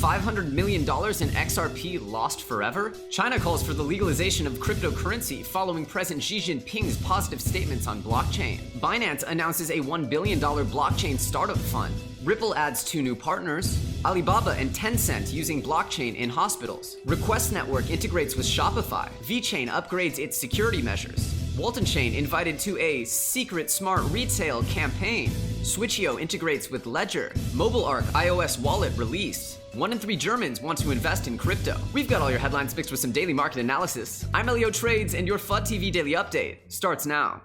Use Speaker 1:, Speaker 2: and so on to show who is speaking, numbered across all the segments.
Speaker 1: $500 million in XRP lost forever? China calls for the legalization of cryptocurrency following President Xi Jinping's positive statements on blockchain. Binance announces a $1 billion blockchain startup fund. Ripple adds 2 new partners. Alibaba and Tencent using blockchain in hospitals. Request Network integrates with Shopify. VeChain upgrades its security measures. Walton Chain invited to a secret smart retail campaign. Switcheo integrates with Ledger. Mobile Ark iOS wallet released. 1 in 3 Germans want to invest in crypto. We've got all your headlines mixed with some daily market analysis. I'm Elio Trades, and your FUD TV Daily Update starts now.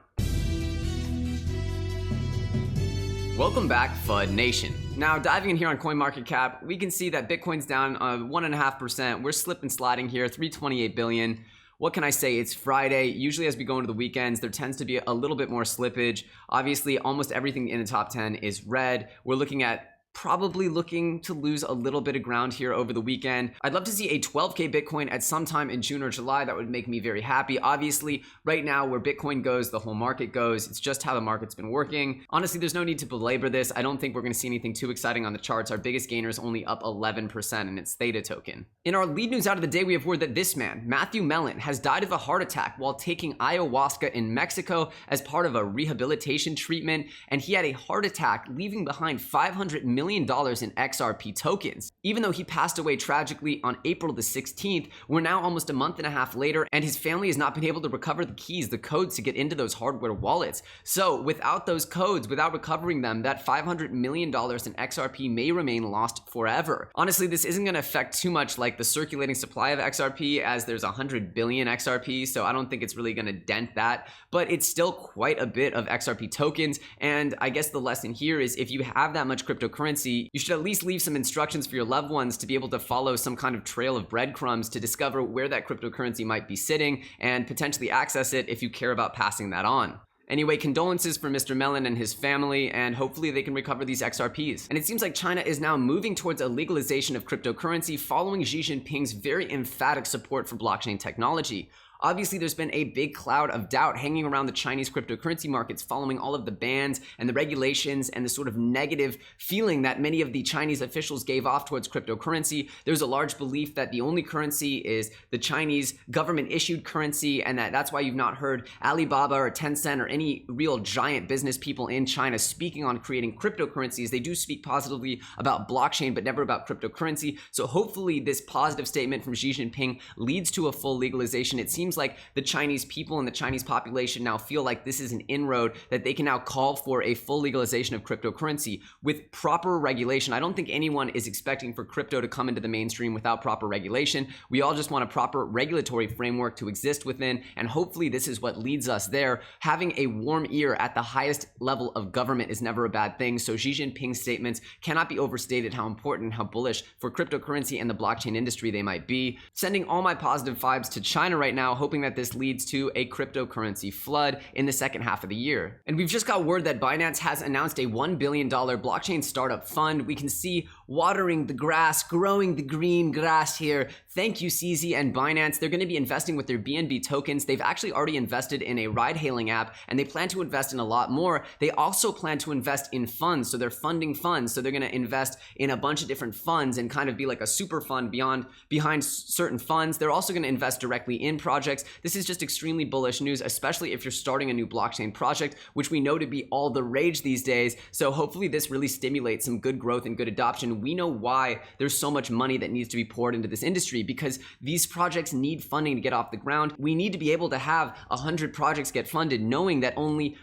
Speaker 1: Welcome back, FUD Nation. Now, diving in here on CoinMarketCap, we can see that Bitcoin's down 1.5%. We're slipping sliding here, 328 billion. What can I say? It's Friday. Usually as we go into the weekends, there tends to be a little bit more slippage. Obviously, almost everything in the top 10 is red. We're probably looking to lose a little bit of ground here over the weekend. I'd love to see a 12K Bitcoin at some time in June or July. That would make me very happy. Obviously, right now where Bitcoin goes, the whole market goes. It's just how the market's been working. Honestly, there's no need to belabor this. I don't think we're going to see anything too exciting on the charts. Our biggest gainer is only up 11%, and it's Theta token. In our lead news out of the day, we have word that this man, Matthew Mellon, has died of a heart attack while taking ayahuasca in Mexico as part of a rehabilitation treatment, and he had a heart attack, leaving behind $500 million in XRP tokens. Even though he passed away tragically on April the 16th, we're now almost a month and a half later, and his family has not been able to recover the keys, the codes to get into those hardware wallets. So without those codes, without recovering them, that $500 million in XRP may remain lost forever. Honestly, this isn't going to affect too much like the circulating supply of XRP, as there's 100 billion XRP, so I don't think it's really going to dent that, but it's still quite a bit of XRP tokens. And I guess the lesson here is if you have that much cryptocurrency, you should at least leave some instructions for your loved ones to be able to follow some kind of trail of breadcrumbs to discover where that cryptocurrency might be sitting and potentially access it if you care about passing that on. Anyway, condolences for Mr. Mellon and his family, and hopefully they can recover these XRPs. And it seems like China is now moving towards a legalization of cryptocurrency following Xi Jinping's very emphatic support for blockchain technology. Obviously, there's been a big cloud of doubt hanging around the Chinese cryptocurrency markets following all of the bans and the regulations and the sort of negative feeling that many of the Chinese officials gave off towards cryptocurrency. There's a large belief that the only currency is the Chinese government-issued currency, and that's why you've not heard Alibaba or Tencent or any real giant business people in China speaking on creating cryptocurrencies. They do speak positively about blockchain, but never about cryptocurrency. So hopefully this positive statement from Xi Jinping leads to a full legalization. It seems like the Chinese people and the Chinese population now feel like this is an inroad, that they can now call for a full legalization of cryptocurrency with proper regulation. I don't think anyone is expecting for crypto to come into the mainstream without proper regulation. We all just want a proper regulatory framework to exist within, and hopefully this is what leads us there. Having a warm ear at the highest level of government is never a bad thing, so Xi Jinping's statements cannot be overstated how important, how bullish for cryptocurrency and the blockchain industry they might be. Sending all my positive vibes to China right now, hoping that this leads to a cryptocurrency flood in the second half of the year. And we've just got word that Binance has announced a $1 billion blockchain startup fund. We can see watering the grass, growing the green grass here. Thank you, CZ and Binance. They're going to be investing with their BNB tokens. They've actually already invested in a ride-hailing app, and they plan to invest in a lot more. They also plan to invest in funds, so they're funding funds. So they're going to invest in a bunch of different funds and kind of be like a super fund behind certain funds. They're also going to invest directly in projects. This is just extremely bullish news, especially if you're starting a new blockchain project, which we know to be all the rage these days. So hopefully this really stimulates some good growth and good adoption. We know why there's so much money that needs to be poured into this industry, because these projects need funding to get off the ground. We need to be able to have 100 projects get funded, knowing that only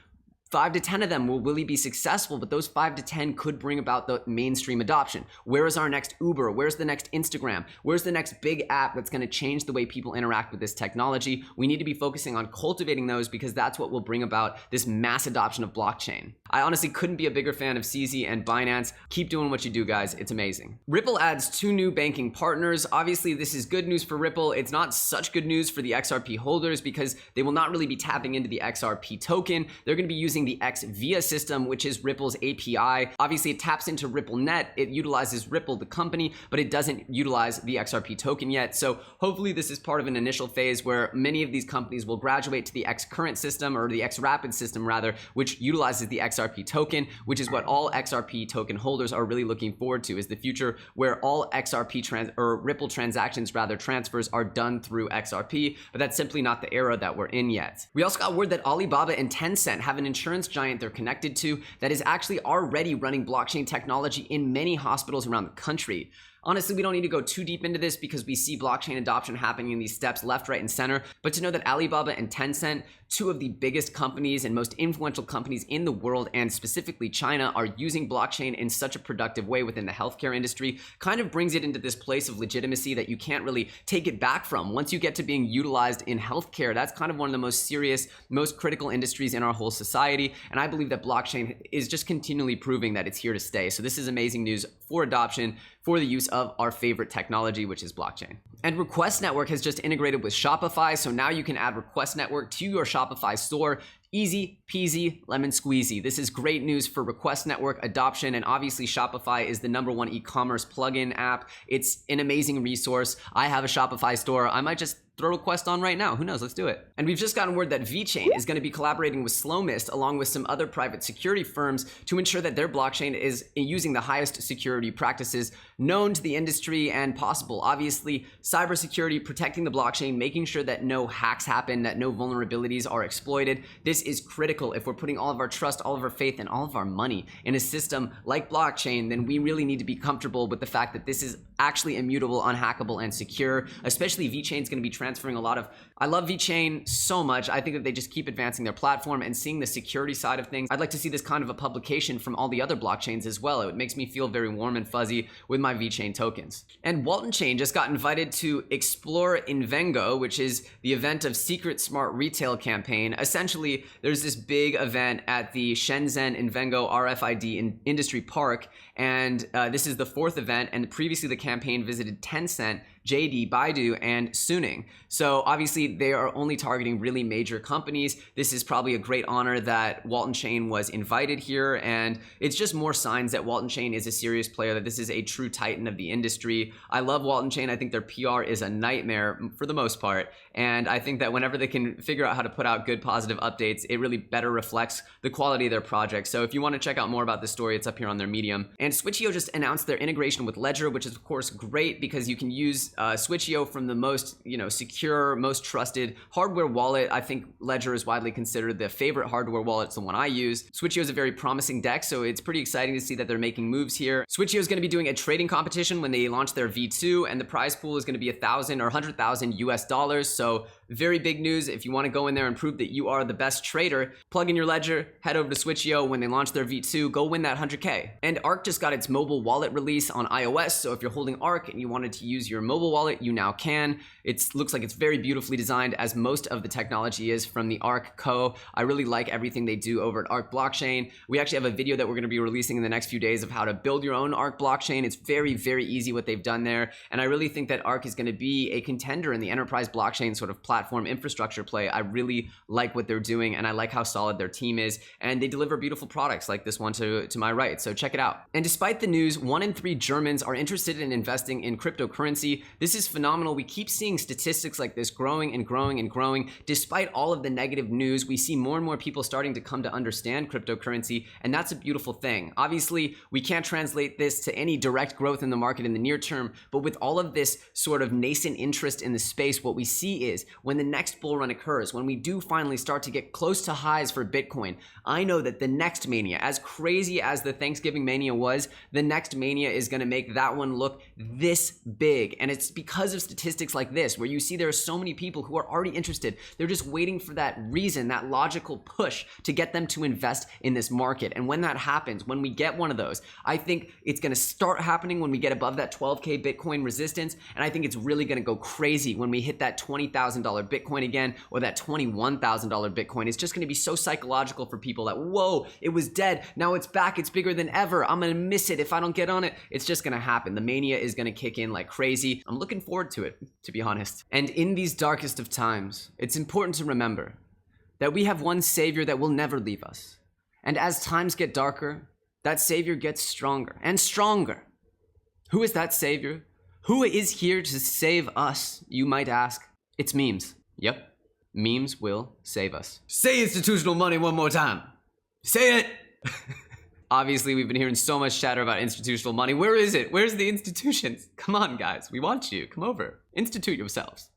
Speaker 1: 5 to 10 of them will really be successful, but those 5 to 10 could bring about the mainstream adoption. Where is our next Uber? Where's the next Instagram? Where's the next big app that's going to change the way people interact with this technology? We need to be focusing on cultivating those, because that's what will bring about this mass adoption of blockchain. I honestly couldn't be a bigger fan of CZ and Binance. Keep doing what you do, guys. It's amazing. Ripple adds 2 new banking partners. Obviously, this is good news for Ripple. It's not such good news for the XRP holders, because they will not really be tapping into the XRP token. They're going to be using using the X Via system, which is Ripple's API. Obviously, it taps into RippleNet. It utilizes Ripple, the company, but it doesn't utilize the XRP token yet. So hopefully this is part of an initial phase where many of these companies will graduate to the XCurrent system, or the XRapid system rather, which utilizes the XRP token, which is what all XRP token holders are really looking forward to, is the future where all XRP Ripple transactions rather transfers are done through XRP, but that's simply not the era that we're in yet. We also got word that Alibaba and Tencent have an insurance giant they're connected to that is actually already running blockchain technology in many hospitals around the country. Honestly, we don't need to go too deep into this because we see blockchain adoption happening in these steps left, right, and center. But to know that Alibaba and Tencent, two of the biggest companies and most influential companies in the world, and specifically China, are using blockchain in such a productive way within the healthcare industry kind of brings it into this place of legitimacy that you can't really take it back from. Once you get to being utilized in healthcare, that's kind of one of the most serious, most critical industries in our whole society. And I believe that blockchain is just continually proving that it's here to stay. So this is amazing news for adoption, for the use of our favorite technology, which is blockchain. And Request Network has just integrated with Shopify, so now you can add Request Network to your Shopify store. Easy peasy, lemon squeezy. This is great news for Request Network adoption, and obviously Shopify is the #1 e-commerce plugin app. It's an amazing resource. I have a Shopify store. I might just throw Request on right now. Who knows? Let's do it. And we've just gotten word that VeChain is going to be collaborating with Slowmist along with some other private security firms to ensure that their blockchain is using the highest security practices known to the industry and possible. Obviously, cybersecurity, protecting the blockchain, making sure that no hacks happen, that no vulnerabilities are exploited. This is critical. If we're putting all of our trust, all of our faith, and all of our money in a system like blockchain, then we really need to be comfortable with the fact that this is actually immutable, unhackable, and secure. Especially VeChain is going to be transferring a lot of... I love VeChain so much. I think that they just keep advancing their platform and seeing the security side of things. I'd like to see this kind of a publication from all the other blockchains as well. It makes me feel very warm and fuzzy with my VeChain tokens. And Walton Chain just got invited to Explore Invengo, which is the event of Secret Smart Retail campaign. Essentially, there's this big event at the Shenzhen Invengo RFID Industry Park, and this is the 4th event, and previously the campaign visited Tencent, JD, Baidu, and Suning. So obviously they are only targeting really major companies. This is probably a great honor that Walton Chain was invited here, and it's just more signs that Walton Chain is a serious player, that this is a true titan of the industry. I love Walton Chain. I think their PR is a nightmare for the most part, and I think that whenever they can figure out how to put out good positive updates, it really better reflects the quality of their projects. So if you want to check out more about this story, it's up here on their Medium. And Switch.io just announced their integration with Ledger, which is of course great because you can use Switch.io from the most, secure, most trusted hardware wallet. I think Ledger is widely considered the favorite hardware wallet. It's the one I use. Switch.io is a very promising deck, so it's pretty exciting to see that they're making moves here. Switch.io is going to be doing a trading competition when they launch their V2, and the prize pool is going to be $1,000 or 100,000 US dollars. So very big news. If you want to go in there and prove that you are the best trader, plug in your Ledger, head over to Switch.io when they launch their V2, go win that 100K. And Ark just got its mobile wallet release on iOS, so if you're holding Ark and you wanted to use your mobile wallet, you now can. It looks like it's very beautifully designed, as most of the technology is from the Ark Co. I really like everything they do over at Ark Blockchain. We actually have a video that we're going to be releasing in the next few days of how to build your own Ark blockchain. It's very, very easy what they've done there, and I really think that Ark is going to be a contender in the enterprise blockchain sort of platform infrastructure play. I really like what they're doing, and I like how solid their team is, and they deliver beautiful products like this one to my right, so check it out. And despite the news, 1 in 3 Germans are interested in investing in cryptocurrency. This is phenomenal. We keep seeing statistics like this growing and growing and growing. Despite all of the negative news, we see more and more people starting to come to understand cryptocurrency, and that's a beautiful thing. Obviously, we can't translate this to any direct growth in the market in the near term, but with all of this sort of nascent interest in the space, what we see is when the next bull run occurs, when we do finally start to get close to highs for Bitcoin, I know that the next mania, as crazy as the Thanksgiving mania was, the next mania is going to make that one look this big. And it's because of statistics like this, where you see there are so many people who are already interested. They're just waiting for that reason, that logical push to get them to invest in this market. And when that happens, when we get one of those, I think it's going to start happening when we get above that 12K Bitcoin resistance. And I think it's really going to go crazy when we hit that $20,000 Bitcoin again, or that $21,000 Bitcoin. It's just going to be so psychological for people that, whoa, it was dead. Now it's back. It's bigger than ever. I'm going to miss it if I don't get on it. It's just going to happen. The mania is going to kick in like crazy. I'm looking forward to it, to be honest. And in these darkest of times, it's important to remember that we have one Savior that will never leave us. And as times get darker, that savior gets stronger and stronger. Who is that savior? Who is here to save us, you might ask? It's memes. Yep, memes will save us. Say institutional money one more time. Say it! Obviously, we've been hearing so much chatter about institutional money. Where is it? Where's the institutions? Come on, guys. We want you. Come over. Institute yourselves.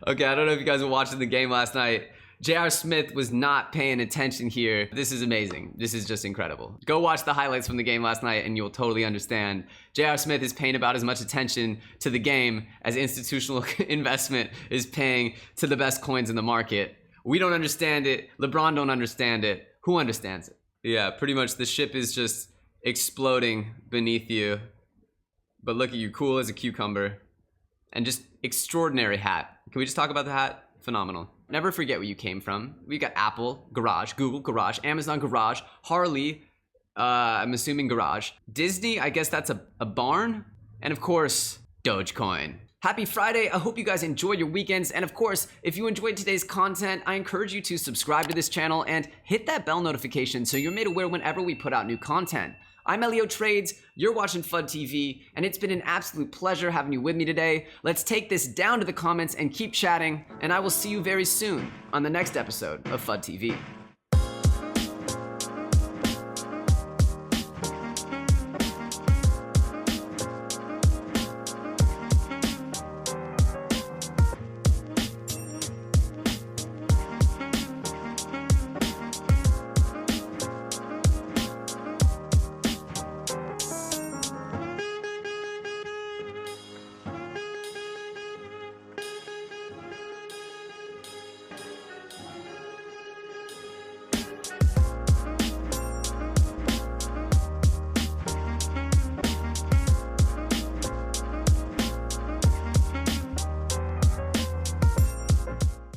Speaker 1: Okay, I don't know if you guys were watching the game last night. J.R. Smith was not paying attention here. This is amazing. This is just incredible. Go watch the highlights from the game last night and you'll totally understand. J.R. Smith is paying about as much attention to the game as institutional investment is paying to the best coins in the market. We don't understand it. LeBron don't understand it. Who understands it? Yeah, pretty much the ship is just exploding beneath you. But look at you, cool as a cucumber. And just extraordinary hat. Can we just talk about the hat? Phenomenal. Never forget where you came from. We got Apple, Garage, Google, Garage, Amazon, Garage, Harley, I'm assuming Garage. Disney, I guess that's a barn. And of course, Dogecoin. Happy Friday. I hope you guys enjoyed your weekends. And of course, if you enjoyed today's content, I encourage you to subscribe to this channel and hit that bell notification so you're made aware whenever we put out new content. I'm Elio Trades, you're watching FUD TV, and it's been an absolute pleasure having you with me today. Let's take this down to the comments and keep chatting, and I will see you very soon on the next episode of FUD TV.